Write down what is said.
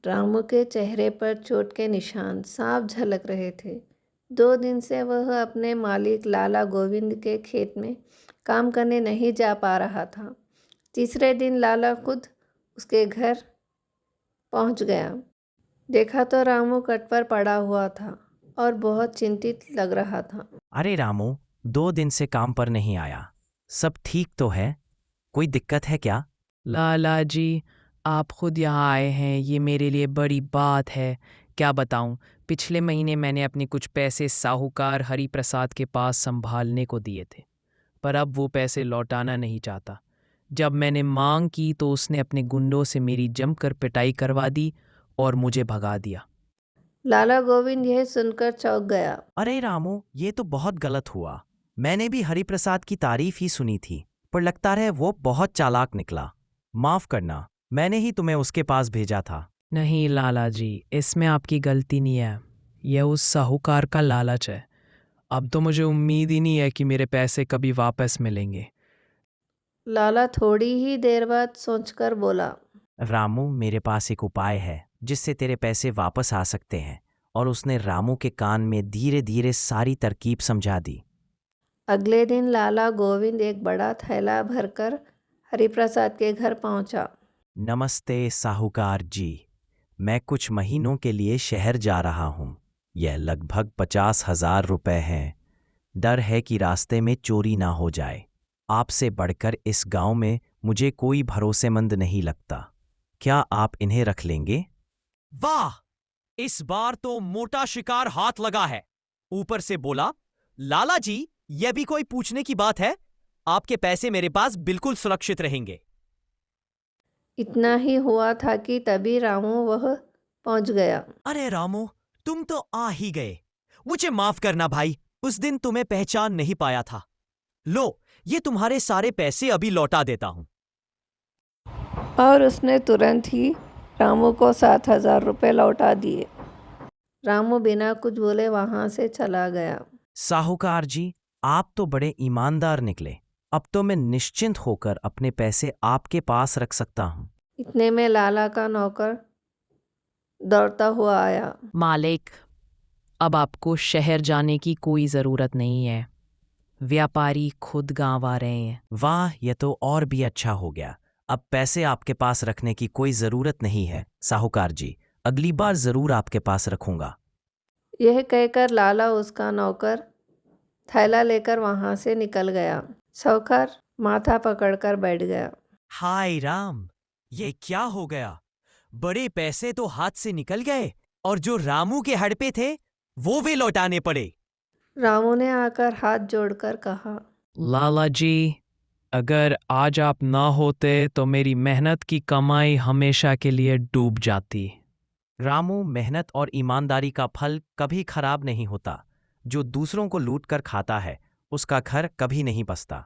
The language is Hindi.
रामू के चेहरे पर चोट के निशान साफ झलक रहे थे। 2 दिन से वह अपने मालिक लाला गोविंद के खेत में काम करने नहीं जा पा रहा था। तीसरे दिन लाला खुद उसके घर पहुंच गया। देखा तो रामू कट पर पड़ा हुआ था और बहुत चिंतित लग रहा था। अरे रामू, 2 दिन से काम पर नहीं आया। सब ठीक तो है? कोई दिक्कत है क्या? लाला जी, आप खुद यहाँ आए हैं, ये मेरे लिए बड़ी बात है। क्या बताऊँ, पिछले महीने मैंने अपने कुछ पैसे साहूकार हरिप्रसाद के पास संभालने को दिए थे, पर अब वो पैसे लौटाना नहीं चाहता। जब मैंने मांग की तो उसने अपने गुंडों से मेरी जमकर पिटाई करवा दी और मुझे भगा दिया। लाला गोविंद यह सुनकर चौंक गया। अरे रामू, ये तो बहुत गलत हुआ। मैंने भी हरिप्रसाद की तारीफ ही सुनी थी, पर लगता है वो बहुत चालाक निकला। माफ करना, मैंने ही तुम्हें उसके पास भेजा था। नहीं लाला जी, इसमें आपकी गलती नहीं है। यह उस साहूकार का लालच है। अब तो मुझे उम्मीद ही नहीं है कि मेरे पैसे कभी वापस मिलेंगे। लाला थोड़ी ही देर बाद सोचकर बोला। रामू, मेरे पास एक उपाय है जिससे तेरे पैसे वापस आ सकते हैं। और उसने रामू के कान में धीरे धीरे सारी तरकीब समझा दी। अगले दिन लाला गोविंद एक बड़ा थैला भरकर हरिप्रसाद के घर पहुंचा। नमस्ते साहूकार जी, मैं कुछ महीनों के लिए शहर जा रहा हूँ। यह लगभग 50,000 रुपए हैं। डर है कि रास्ते में चोरी ना हो जाए। आपसे बढ़कर इस गांव में मुझे कोई भरोसेमंद नहीं लगता। क्या आप इन्हें रख लेंगे? वाह, इस बार तो मोटा शिकार हाथ लगा है। ऊपर से बोला, लाला जी, यह भी कोई पूछने की बात है? आपके पैसे मेरे पास बिल्कुल सुरक्षित रहेंगे। इतना ही हुआ था कि तभी रामू वह पहुंच गया। अरे रामू, तुम तो आ ही गए। मुझे माफ करना भाई, उस दिन तुम्हें पहचान नहीं पाया था। लो, ये तुम्हारे सारे पैसे अभी लौटा देता हूं। और उसने तुरंत ही रामू को 7,000 रुपये लौटा दिए। रामू बिना कुछ बोले वहां से चला गया। साहूकार जी, आप तो बड़े ईमानदार निकले। अब तो मैं निश्चिंत होकर अपने पैसे आपके पास रख सकता हूं। इतने में लाला का नौकर दौड़ता हुआ आया। मालिक, अब आपको शहर जाने की कोई ज़रूरत नहीं है। व्यापारी खुद गांव आ रहे हैं। वाह, यह तो और भी अच्छा हो गया। अब पैसे आपके पास रखने की कोई जरूरत नहीं है साहूकार जी। अगली बार जरूर आपके पास रखूंगा। यह कहकर लाला उसका नौकर थैला लेकर वहां से निकल गया। साहूकार माथा पकड़कर बैठ गया। हाय राम, ये क्या हो गया? बड़े पैसे तो हाथ से निकल गए और जो रामू के हड़पे थे वो वे लौटाने पड़े। रामू ने आकर हाथ जोड़कर कहा। लाला जी, अगर आज आप ना होते तो मेरी मेहनत की कमाई हमेशा के लिए डूब जाती। रामू, मेहनत और ईमानदारी का फल कभी खराब नहीं होता। जो दूसरों को लूट कर खाता है उसका घर कभी नहीं बसता।